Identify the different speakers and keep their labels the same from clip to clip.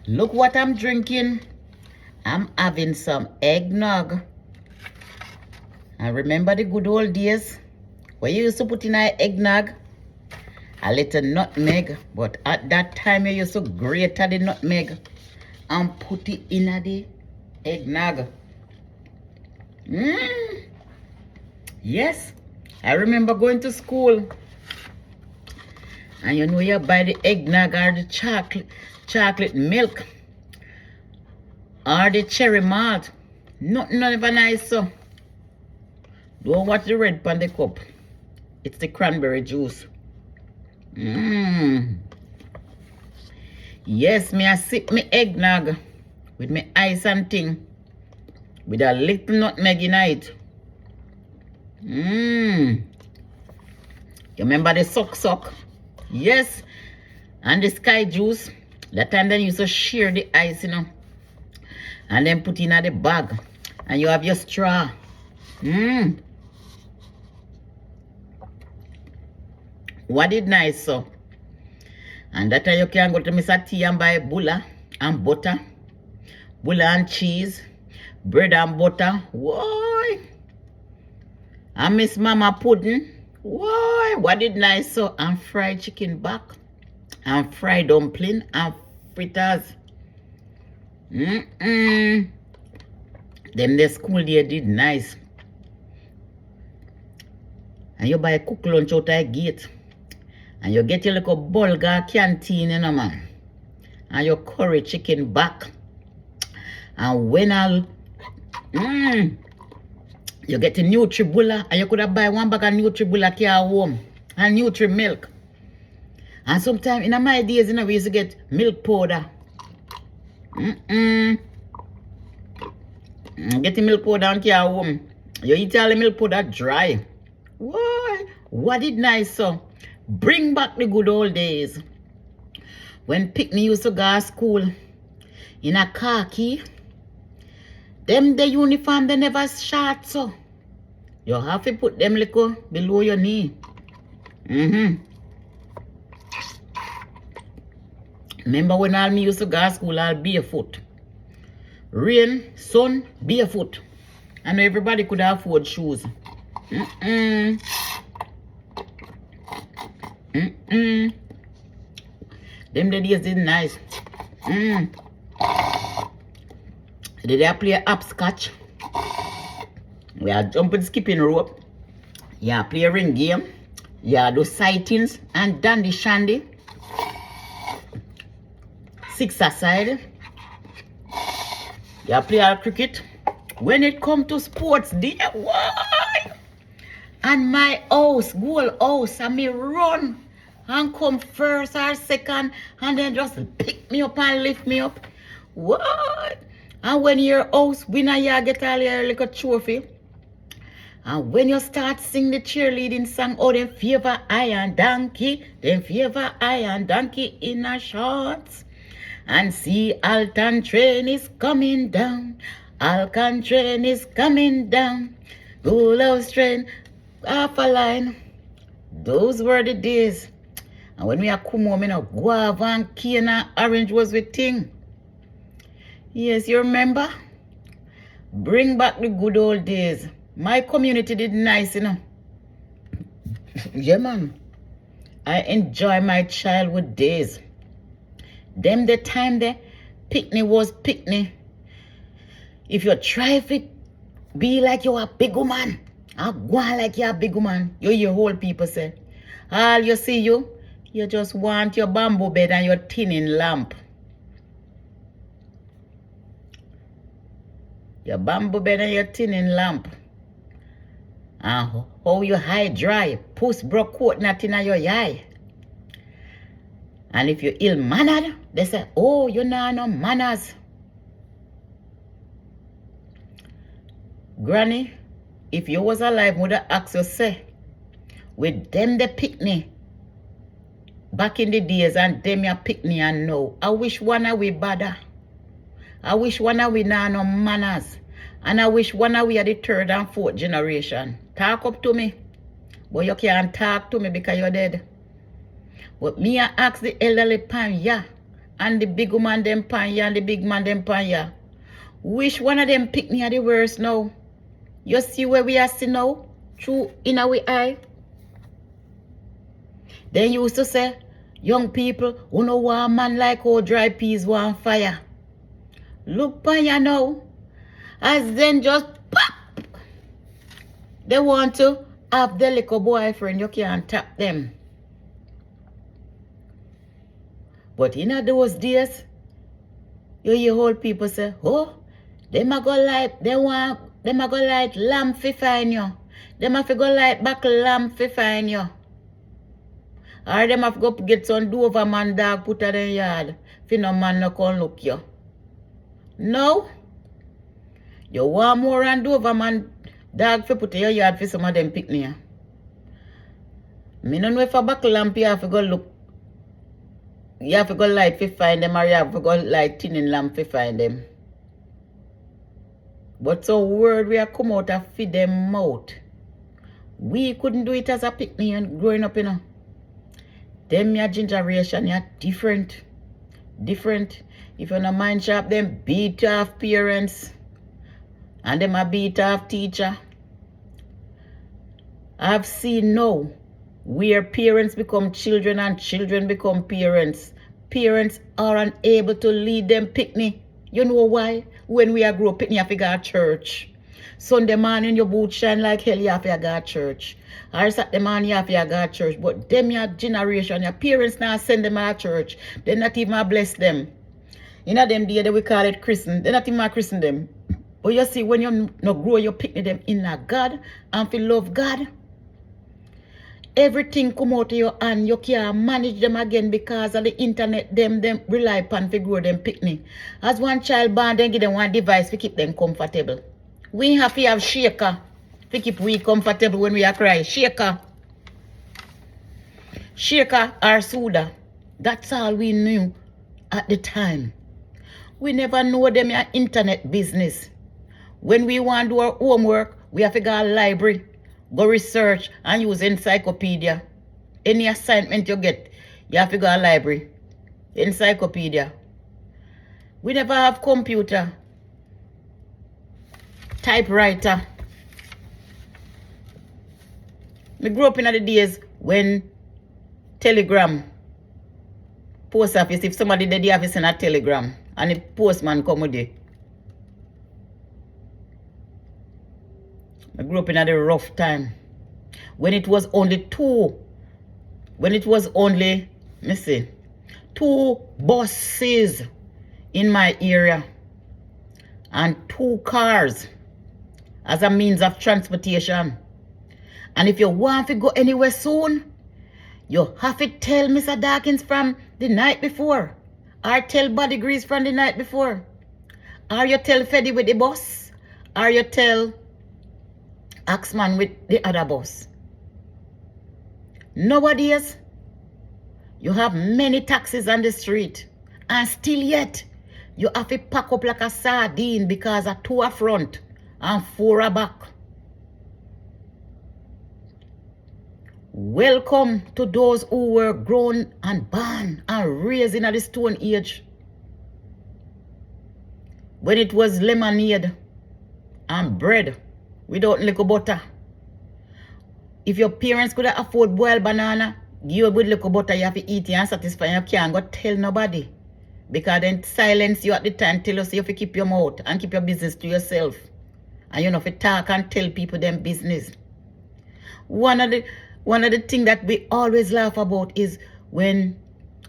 Speaker 1: Look what I'm drinking. I'm having some eggnog. I remember the good old days where you used to put in an eggnog, a little nutmeg, but at that time you used to grate the nutmeg and put it in the eggnog. Yes, I remember going to school, and you buy the eggnog or the chocolate milk or the cherry malt. Nothing ever nice, so. Don't watch the red pan the cup. It's the cranberry juice. Yes, me I sip me eggnog with me ice and thing, with a little nutmeg in it. You remember the suck? Yes. And the sky juice. That time they used to share the ice, and then put in the bag. And you have your straw. What is nice, so? And that time you can go to Mr. T and buy bulla and butter, bulla and cheese, bread and butter. Why? And Miss Mama pudding. Why? What is nice, so? And fried chicken back, and fried dumpling, and fritters. Them the school day did nice. And you buy a cook lunch out of a gate. And you get your little bulgar canteen, man. And your curry chicken back. And when you get the Nutribulla, and you could have buy one bag of Nutribulla here at home. And Nutri milk. And sometimes in my days, we used to get milk powder. Get the milk powder and here at home. You eat all the milk powder dry. Why? What is nice, so? Bring back the good old days. When Pickney used to go to school in a khaki, them the uniform they never short, so. You have to put them little below your knee. Remember when all me used to go to school all barefoot. Rain, sun, barefoot. And everybody could afford shoes. Them the days did nice. Did I play hopscotch? We are jumping, skipping rope. Yeah, play a ring game. Yeah, do sightings and dandy shandy. 6-a-side. Yeah, play our cricket. When it come to sports day, why? And my house, goal house, and me run and come first or second, and then just pick me up and lift me up. What? And when your house winner, you get all your little trophy. And when you start sing the cheerleading song, oh, them favor iron donkey in a shorts. And see, Alton train is coming down. Alton train is coming down. Goal house train, half a line. Those were the days. And when we are come home, guava and cane and orange was the thing. Yes, you remember? Bring back the good old days. My community did nice, Yeah, man. I enjoy my childhood days. Them the time the picnic was picnic. If you try to be like you're a big woman, I go on like you're a big woman, you hear whole people say, all you see you just want your bamboo bed and your tinning lamp. Your bamboo bed and your tinning lamp. And how you high dry, puss broke coat not in your eye. And if you ill-mannered, they say, oh, you know no manners. Granny, if you was alive, would have asked you, say, with them the picnic, back in the days, and them your picnic and now, I wish one of we bother. I wish one of we know no manners. And I wish one of we are the third and fourth generation. Talk up to me. But you can't talk to me because you're dead. But me I ask the elderly pan, yeah. and the big woman them pan ya and the big man them pan ya. Which one of them pick me at the worst now? You see where we are sitting now? Through in our eye. Then you used to say, young people, who know want a man like how dry peas want fire. Look pan ya now. As then just pop. They want to have their little boyfriend. You can't tap them. But in those days, you hear old people say, oh, them a go light, them a go light lamp fi find you. Them a fi go light buckle lamp fi find you. Or them have go get some Doberman dog put at the yard. Fi no man no come look you. No. You want more than Doberman dog fi put in your yard fi some of them picnic. Me no know if a buckle lamp you have to go look. You have to go light fi find them or you have to go light tinning lamp fi find them. But so word we are come out and feed them mouth. We couldn't do it as a picnic and growing up, you know. Them your generation, you're different. Different. If you no mind sharp, them beat off parents. And them a beat off teacher. I've seen now where parents become children and children become parents. Parents are unable to lead them picnic. You know why? When we are grow up, picnic, you have to go to church. Sunday morning, your boot shine like hell, you have to go to church. Or Saturday morning, you have to go to church. But them your generation, your parents now send them to church. They not even bless them. In them day, they will call it Christian. They not even christen them. But you see, when you no grow, you picnic them in a God and feel love God. Everything come out of your hand, you can't manage them again because of the internet, them rely upon to grow them picnic. As one child born, then give them one device to keep them comfortable. We have to have shaker to keep we comfortable when we are crying. Shaker. Shaker or soda. That's all we knew at the time. We never know them your internet business. When we want to do our homework, we have to go to the library. Go research and use encyclopedia. Any assignment you get, you have to go to the library. Encyclopedia. We never have computer. Typewriter. We grew up in the days when telegram, post office, if somebody did, they have to send a telegram and the postman come with it. I grew up in a rough time. When it was only two buses in my area and 2 cars as a means of transportation. And if you want to go anywhere soon, you have to tell Mr. Dawkins from the night before. Or tell Body Grease from the night before. Or you tell Freddy with the bus. Or you tell Axman with the other bus. Nowadays, you have many taxis on the street. And still yet, you have to pack up like a sardine because of 2 are front and 4 are back. Welcome to those who were grown and born and raised in the Stone Age. When it was lemonade and bread without little butter. If your parents could afford boiled banana, give you with little butter, you have to eat it and satisfy. You can't go tell nobody. Because then silence you at the time, tell us you have to keep your mouth and keep your business to yourself. And you know, if you talk and tell people them business. One of the things that we always laugh about is when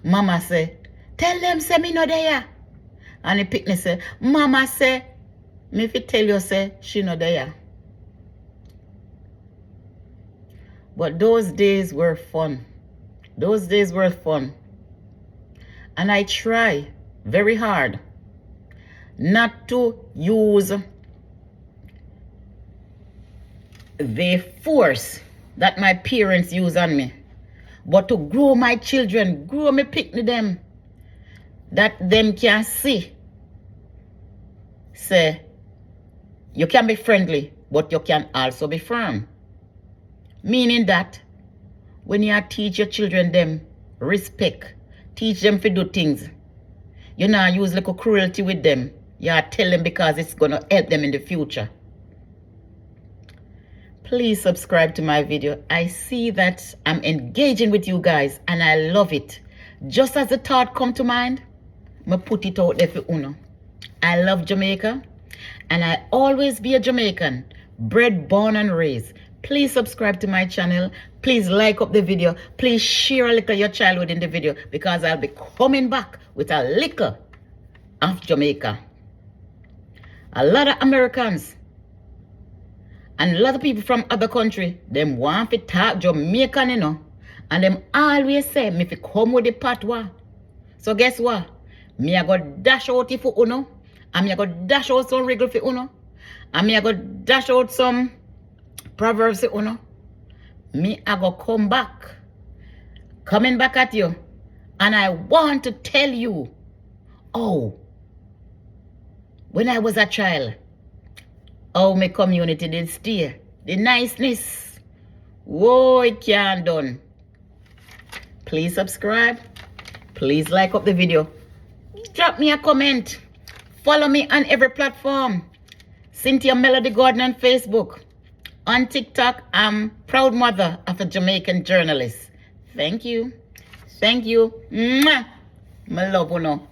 Speaker 1: mama say, tell them say me no there. And the picnic say, mama say, me if you tell you say she no there. But those days were fun. Those days were fun. And I try very hard not to use the force that my parents use on me, but to grow my children, grow me picnic them, that them can see. Say, you can be friendly, but you can also be firm. Meaning that when you teach your children them respect, teach them to do things, You know, use little cruelty with them. You tell them because it's going to help them in the future. Please subscribe to my video. I see that I'm engaging with you guys and I love it. Just as the thought come to mind, I put it out there for uno. I love Jamaica and I always be a Jamaican, bred, born and raised. Please subscribe to my channel. Please like up the video. Please share a little your childhood in the video because I'll be coming back with a little of Jamaica. A lot of Americans and a lot of people from other country, them want to talk Jamaican, you know. And them always say, me fi come with the patois. So guess what? Me I go dash out it for uno. And me I go dash out some wriggle for uno. And me I go dash out some proverbs for uno. Me I go come back. Coming back at you. And I want to tell you, oh, when I was a child, how my community did steer. The niceness. Whoa, it can't done. Please subscribe. Please like up the video. Drop me a comment. Follow me on every platform. Cynthia Melody Gordon on Facebook. On TikTok, I'm proud mother of a Jamaican journalist. Thank you. Thank you. Mwah. My love, you know.